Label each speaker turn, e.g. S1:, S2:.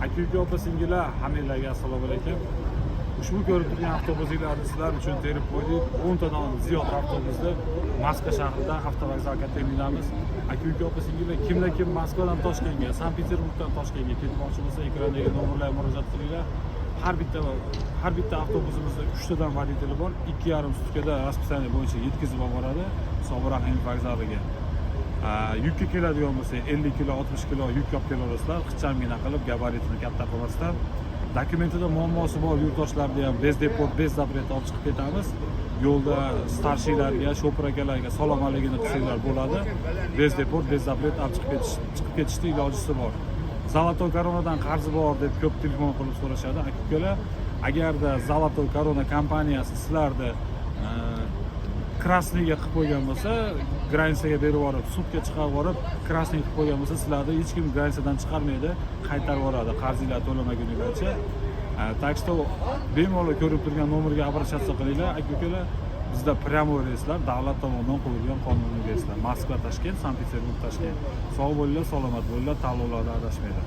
S1: Aka-uka, opa-singillar, hammanglarga assalomu alaykum. Ushbu ko'rib turgan avtobusinglarni sizlar uchun terib qo'ydik. 10 tadan ziyod avtobusni Moskva shahrida avtovokzalga ta'minlaymiz. Aka-uka, opa-singillar, kim Moskvadan Toshkentga, Sankt-Peterburgdan Toshkentga ketmoqchi bo'lsa, ekrandagi nomerlarga murojaat qilinglar. Har bitta avtobusimizda 3 tadan voditeli bor. 2,5 sutkada raspисание bo'yicha yetkazib boradi Sobir Rahimov vokzaliga. Yukka keladigan bo'lsa 50 kilo, 60 kilo yuk olib kelaverasizlar. Qicham-mina qilib, gabaritini katta qilmasdan. Dokumentida muammosi bor yurtdoshlarga ham bez deport, bez zapret olib chiqib ketamiz. Yo'lda starshiylarga, shopir akalarga salom aligini qilsanglar bo'ladi. Bez deport, bez zapret olib chiqib ketishni ilojisi bor. Zolotoy Koronadan qarzi bor deb ko'p telefon qilib so'rashadi. Aka-ukalar, agarda Zolotoy Korona kompaniyasi sizlarni krasniyga qilib qo'ygan bo'lsa, granitsaga berib yuborib, sudga chiqarib yuborib, krasniy qilib qo'ygan bo'lsa, sizlarni hech kim granitsadan chiqarmaydi, qaytarib yuboradi qarzinglar to'lamaguninglarcha. Так что bemalol ko'rib turgan nomerga обращаться qilinglar. Aka-ukalar, bizda прямой reyslar davlat tomonidan qo'yilgan qonuniy reyslar. Moskva, Toshkent, Sankt-Peterburg, Toshkent. Sog' bo'linglar, salomat bo'linglar, tanlovlarda adashmanglar.